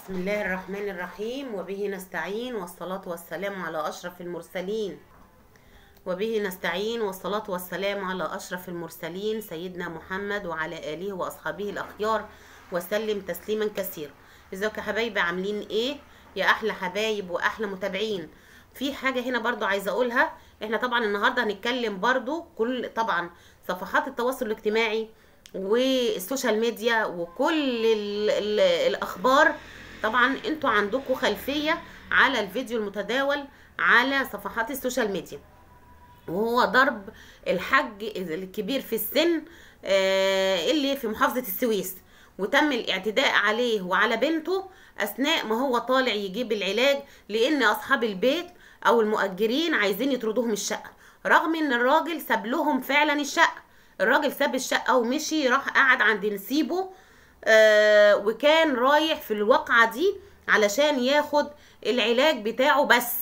بسم الله الرحمن الرحيم، وبه نستعين والصلاة والسلام على أشرف المرسلين. سيدنا محمد وعلى آله وأصحابه الأخيار وسلم تسليما كثيرا. ازيك يا حبايبي، عاملين ايه يا أحلى حبايب وأحلى متابعين؟ في حاجة هنا برضو عايزة أقولها. احنا طبعا النهاردة هنتكلم برضو كل طبعا صفحات التواصل الاجتماعي والسوشيال ميديا وكل الأخبار. طبعا انتوا عندكم خلفية على الفيديو المتداول على صفحات السوشيال ميديا، وهو ضرب الحج الكبير في السن اللي في محافظة السويس، وتم الاعتداء عليه وعلى بنته أثناء ما هو طالع يجيب العلاج، لأن أصحاب البيت أو المؤجرين عايزين يطردوهم الشقة، رغم إن الراجل ساب لهم فعلا الشقة. الراجل ساب الشقة ومشي، راح قعد عند نسيبه وكان رايح في الواقعة دي علشان ياخد العلاج بتاعه، بس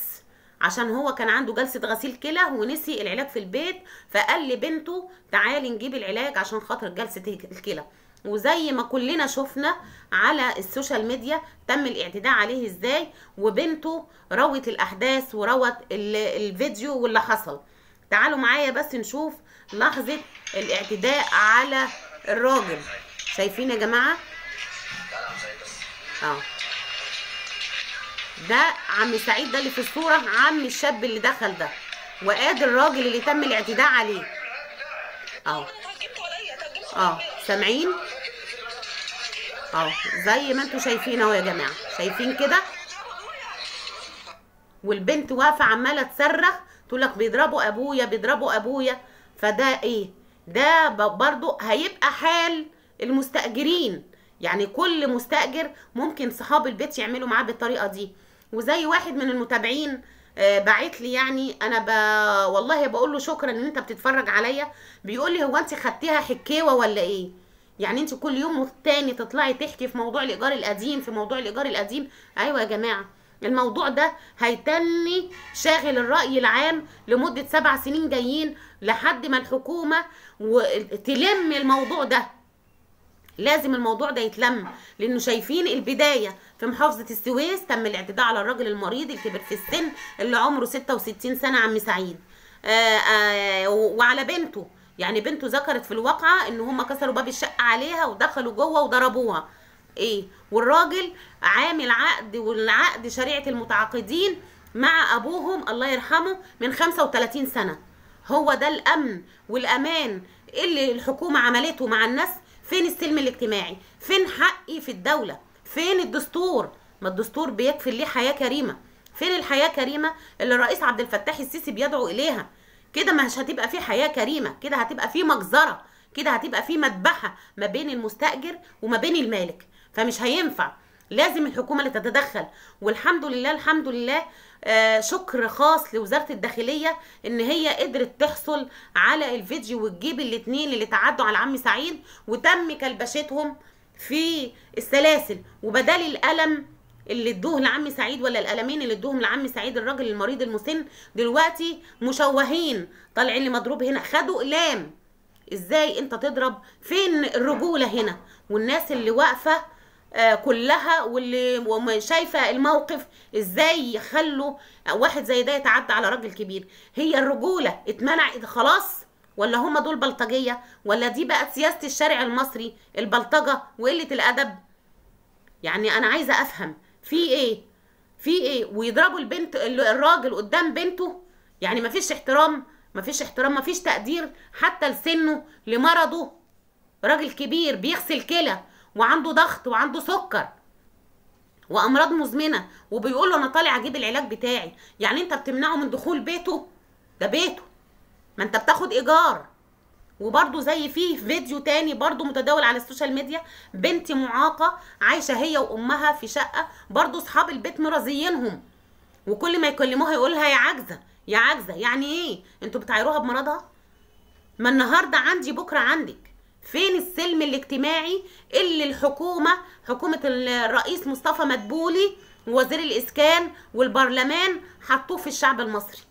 عشان هو كان عنده جلسة غسيل كلى ونسي العلاج في البيت، فقال لبنته تعالي نجيب العلاج عشان خاطر جلسة الكلى. وزي ما كلنا شفنا على السوشيال ميديا تم الاعتداء عليه ازاي، وبنته روت الاحداث وروت الفيديو واللي حصل. تعالوا معايا بس نشوف لحظة الاعتداء على الراجل. شايفين يا جماعة؟ ده عم سعيد، ده اللي في الصورة عم الشاب اللي دخل ده، وادي الراجل اللي تم الاعتداء عليه. سامعين؟ زي ما انتوا شايفين اهو يا جماعة، شايفين كده؟ والبنت واقفة عمالة تصرخ تقول لك بيضربوا ابويا بيضربوا ابويا. فده ايه؟ ده برضو هيبقى حال المستأجرين، يعني كل مستأجر ممكن صحاب البيت يعملوا معاه بالطريقة دي. وزي واحد من المتابعين باعت لي، يعني انا والله بقول له شكرا ان انت بتتفرج عليا، بيقول لي هو انت خدتيها حكاوه ولا ايه؟ يعني انت كل يوم والتاني تطلعي تحكي في موضوع الايجار القديم، ايوه يا جماعه، الموضوع ده هيتني شاغل الرأي العام لمدة 7 سنين جايين لحد ما الحكومة تلم الموضوع ده. لازم الموضوع ده يتلم، لانه شايفين البداية في محافظة السويس تم الاعتداء على الراجل المريض الكبير في السن اللي عمره 66 سنة عم سعيد، وعلى بنته. يعني بنته ذكرت في الواقعة ان هم كسروا باب الشقة عليها ودخلوا جوه وضربوها. والراجل عامل عقد، والعقد شريعة المتعاقدين مع ابوهم الله يرحمه من 35 سنة. هو ده الامن والامان اللي الحكومة عملته مع الناس. فين السلم الاجتماعي؟ فين حقي في الدولة؟ فين الدستور؟ ما الدستور بيكفل ليه حياة كريمة. فين الحياة كريمة اللي الرئيس عبد الفتاح السيسي بيدعو اليها؟ كده مش هتبقى في حياة كريمة، كده هتبقى في مجزرة، كده هتبقى في مذبحة ما بين المستأجر وما بين المالك. فمش هينفع، لازم الحكومة اللي تتدخل. والحمد لله الحمد لله، شكر خاص لوزارة الداخلية ان هي قدرت تحصل على الفيديو وتجيب الاتنين اللي تعدوا على عم سعيد وتم كلبشتهم في السلاسل، وبدل الألم اللي ادوه لعم سعيد ولا الألمين اللي ادوهم لعم سعيد الراجل المريض المسن، دلوقتي مشوهين طالعين اللي مضروب هنا خدوا اقلام. ازاي انت تضرب؟ فين الرجولة هنا؟ والناس اللي واقفة كلها واللي شايفه الموقف، ازاي يخلوا واحد زي ده يتعدى على راجل كبير؟ هي الرجوله اتمنعت خلاص، ولا هم دول بلطجيه؟ ولا دي بقت سياسه الشارع المصري البلطجه وقله الادب؟ يعني انا عايزه افهم في ايه ويضربوا البنت الراجل قدام بنته؟ يعني مفيش احترام، مفيش تقدير حتى لسنه لمرضه. راجل كبير بيغسل كلى وعنده ضغط وعنده سكر وامراض مزمنه، وبيقول له انا طالع اجيب العلاج بتاعي. يعني انت بتمنعه من دخول بيته؟ ده بيته، ما انت بتاخد ايجار. وبرده زي فيه فيديو تاني برده متداول على السوشيال ميديا، بنت معاقه عايشه هي وامها في شقه، برده اصحاب البيت مرازيينهم، وكل ما يكلموها يقولها يا عاجزه يا عاجزه. يعني ايه؟ انتوا بتعايروها بمرضها؟ ما النهارده عندي بكره عندك. فين السلم الاجتماعي اللي الحكومة، حكومة الرئيس مصطفى مدبولي ووزير الإسكان والبرلمان حطوه في الشعب المصري؟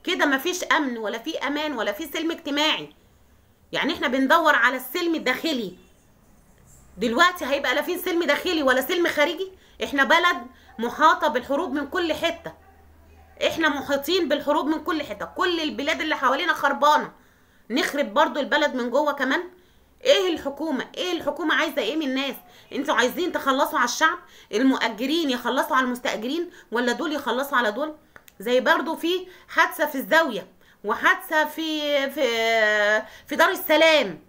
كده مفيش أمن ولا في أمان ولا في سلم اجتماعي. يعني احنا بندور على السلم الداخلي، دلوقتي هيبقى لا في سلم داخلي ولا سلم خارجي. احنا بلد محاطة بالحروب من كل حتة، احنا محيطين بالحروب من كل حتة، كل البلاد اللي حوالينا خربانة، نخرب برضو البلد من جوه كمان. ايه الحكومة عايزة ايه من الناس؟ انتوا عايزين تخلصوا على الشعب؟ المؤجرين يخلصوا على المستأجرين ولا دول يخلصوا على دول؟ زي برضو في حادثة في الزاوية وحادثة في دار السلام،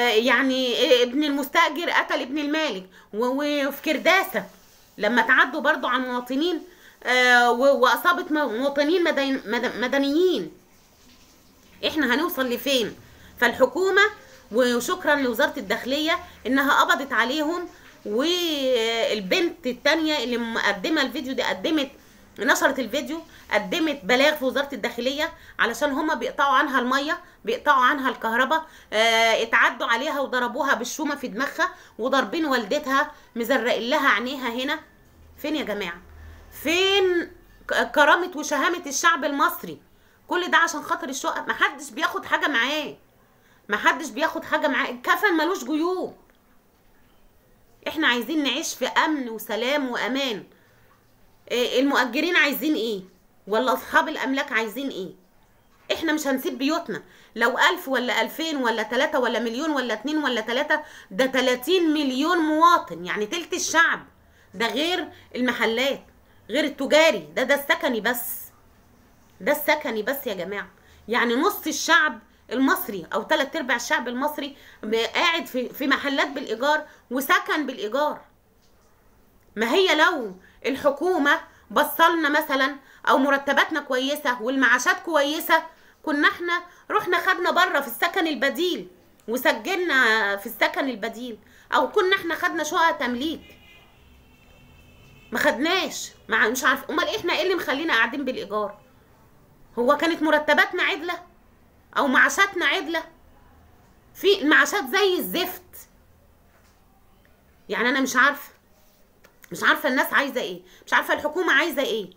يعني ابن المستأجر قتل ابن المالك، وفي كرداسة لما تعدوا برضو على المواطنين وأصابت مواطنين مدنيين. احنا هنوصل لفين؟ فالحكومة وشكرا لوزارة الداخلية انها قبضت عليهم، والبنت التانية اللي مقدمة الفيديو دي نشرت الفيديو، قدمت بلاغ في وزارة الداخلية علشان هما بيقطعوا عنها المية، بيقطعوا عنها الكهرباء، اتعدوا عليها وضربوها بالشومة في دماغها، وضاربين والدتها مزرقين لها عينيها هنا. فين يا جماعة؟ فين كرامة وشهامة الشعب المصري؟ كل ده عشان خاطر الشقق. محدش بياخد حاجة معاه، محدش بياخد حاجة معاه، الكفن ملوش جيوب. احنا عايزين نعيش في امن وسلام وامان. المؤجرين عايزين ايه؟ ولا اصحاب الاملاك عايزين ايه؟ احنا مش هنسيب بيوتنا. لو 1000 ولا 2000 ولا 3 ولا مليون ولا 2 ولا 3، ده 30 مليون مواطن، يعني تلت الشعب. ده غير المحلات، غير التجاري، ده السكني بس، ده السكني بس يا جماعة. يعني نص الشعب المصري او 3/4 الشعب المصري قاعد في محلات بالايجار وسكن بالايجار. ما هي لو الحكومة بصلنا مثلا او مرتباتنا كويسة والمعاشات كويسة، كنا احنا رحنا خدنا بره في السكن البديل وسجلنا في السكن البديل، او كنا احنا خدنا شقق تمليك. ما خدناش، مش عارف امال احنا ايه اللي مخلينا قاعدين بالايجار؟ هو كانت مرتباتنا عدلة او معاشاتنا عدلة؟ في المعاشات زي الزفت. يعني انا مش عارفه الناس عايزه ايه، مش عارفه الحكومه عايزه ايه.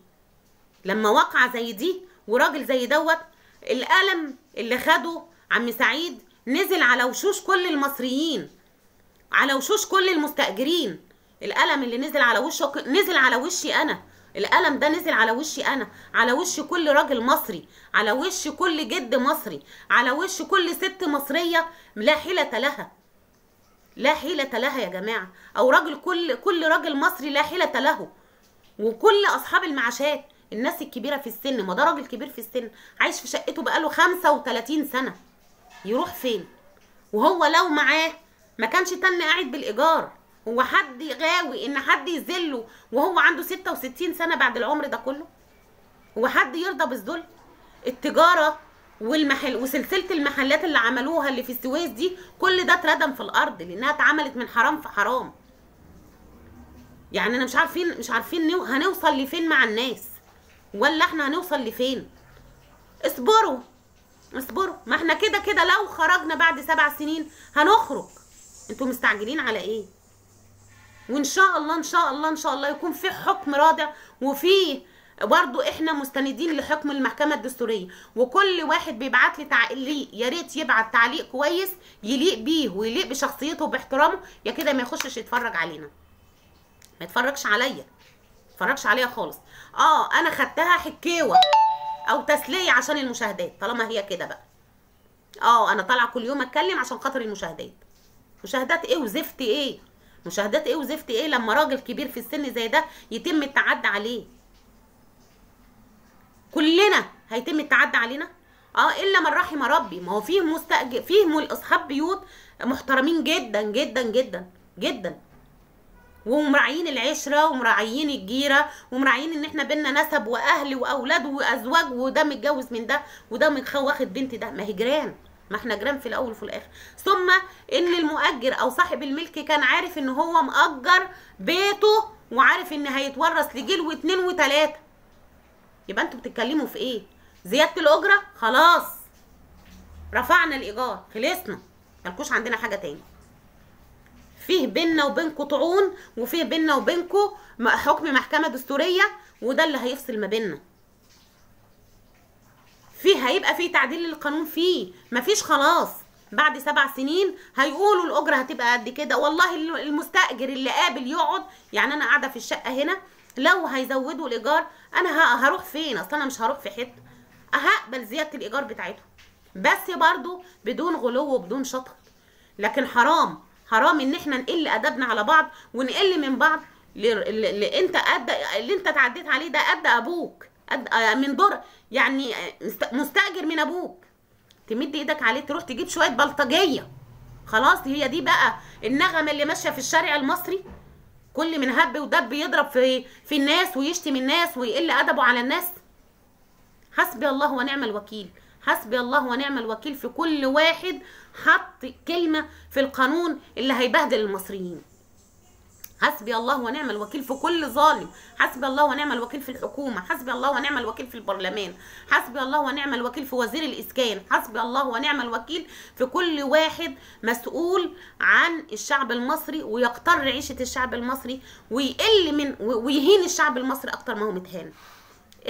لما واقعه زي دي وراجل زي دوت، الألم اللي خده عم سعيد نزل على وشوش كل المصريين، على وشوش كل المستأجرين. الألم اللي نزل على وشه نزل على وشي انا، الألم ده نزل على وشي انا، على وش كل راجل مصري، على وش كل جد مصري، على وش كل ست مصريه لا حيلة لها، لا حيلة لها يا جماعة. او راجل، كل راجل مصري لا حيلة له. وكل اصحاب المعاشات، الناس الكبيرة في السن، ما ده راجل كبير في السن عايش في شقته بقاله 35 سنة، يروح فين؟ وهو لو معاه ما كانش تن قاعد بالايجار. هو حد غاوي ان حد يذله وهو عنده 66 سنة بعد العمر ده كله؟ هو حد يرضى بالذل؟ التجارة والمحل وسلسلة المحلات اللي عملوها اللي في السويس دي، كل ده اتردم في الارض لانها اتعملت من حرام في حرام. يعني انا مش عارفين هنوصل لفين مع الناس، ولا احنا هنوصل لفين؟ اصبروا، ما احنا كده لو خرجنا بعد 7 سنين هنخرج. انتوا مستعجلين على ايه؟ وان شاء الله يكون في حكم رادع، وفي برضو احنا مستندين لحكم المحكمة الدستورية. وكل واحد بيبعت لي تعليق يا ريت يبعت تعليق كويس يليق بيه ويليق بشخصيته وباحترامه، يا كده ما يخشش يتفرج علينا، ما يتفرجش عليا خالص. انا خدتها حكاوة او تسلية عشان المشاهدات، طالما هي كده بقى. انا طالعه كل يوم اتكلم عشان خاطر المشاهدات. مشاهدات ايه وزفت ايه؟ مشاهدات ايه وزفت ايه لما راجل كبير في السن زي ده يتم التعدي عليه؟ كلنا هيتم التعدي علينا؟ الا من رحم ربي. ما هو فيه اصحاب بيوت محترمين جدا جدا جدا جدا، ومراعيين العشره ومراعيين الجيره ومراعيين ان احنا بينا نسب واهل واولاد وازواج، وده متجوز من ده وده واخد بنت ده. ما هي جيران، ما احنا جيران في الاول وفي الاخر. ثم ان المؤجر او صاحب الملك كان عارف ان هو مؤجر بيته وعارف ان هيتورث لجيل واثنين وثلاثه. يبقى انتوا بتتكلموا في ايه؟ زياده الاجره؟ خلاص رفعنا الايجار، خلصنا، مالكوش عندنا حاجه تاني. فيه بيننا وبينكم طعون، وفيه بيننا وبينكم حكم محكمه دستوريه، وده اللي هيفصل ما بيننا. هيبقى فيه تعديل للقانون، فيه مفيش، خلاص بعد 7 سنين هيقولوا الاجره هتبقى قد كده. والله المستاجر اللي قابل يقعد، يعني انا قاعده في الشقه هنا، لو هيزودوا الايجار انا هروح فين؟ اصل انا مش هروح في حته، هقبل زياده الايجار بتاعتهم، بس برضو بدون غلو وبدون شطط. لكن حرام ان احنا نقل ادبنا على بعض ونقل من بعض. اللي انت تعديت عليه ده قد ابوك، من دور يعني مستاجر من ابوك، تمد ايدك عليه تروح تجيب شويه بلطجيه. خلاص، هي دي بقى النغمه اللي ماشيه في الشارع المصري. كل من هب ودب يضرب في الناس ويشتم الناس ويقل ادبه على الناس. حسبي الله ونعم الوكيل، حسبي الله ونعم الوكيل في كل واحد حط كلمه في القانون اللي هيبهدل المصريين. حسبي الله ونعم الوكيل في كل ظالم، حسبي الله ونعم الوكيل في الحكومة، حسبي الله ونعم الوكيل في البرلمان، حسبي الله ونعم الوكيل في وزير الإسكان، حسبي الله ونعم الوكيل في كل واحد مسؤول عن الشعب المصري ويقتر عيشة الشعب المصري ويهين الشعب المصري أكتر ما هو متهان.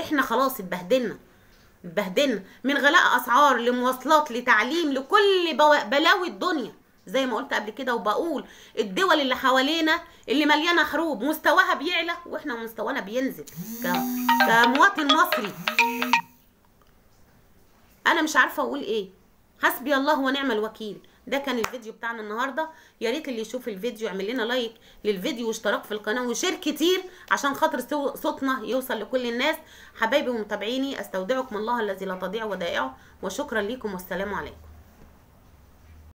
احنا خلاص اتبهدلنا من غلاء أسعار لمواصلات لتعليم لكل بلاوي الدنيا. زي ما قلت قبل كده وبقول، الدول اللي حوالينا اللي مليانه حروب مستواها بيعلى واحنا مستوانا بينزل كمواطن مصري. انا مش عارفه اقول ايه. حسبي الله ونعم الوكيل. ده كان الفيديو بتاعنا النهارده. يا ريت اللي يشوف الفيديو يعمل لنا لايك للفيديو واشتراك في القناه وشير كتير عشان خاطر صوتنا يوصل لكل الناس. حبايبي ومتابعيني، استودعكم الله الذي لا تضيع ودائعه، وشكرا لكم والسلام عليكم.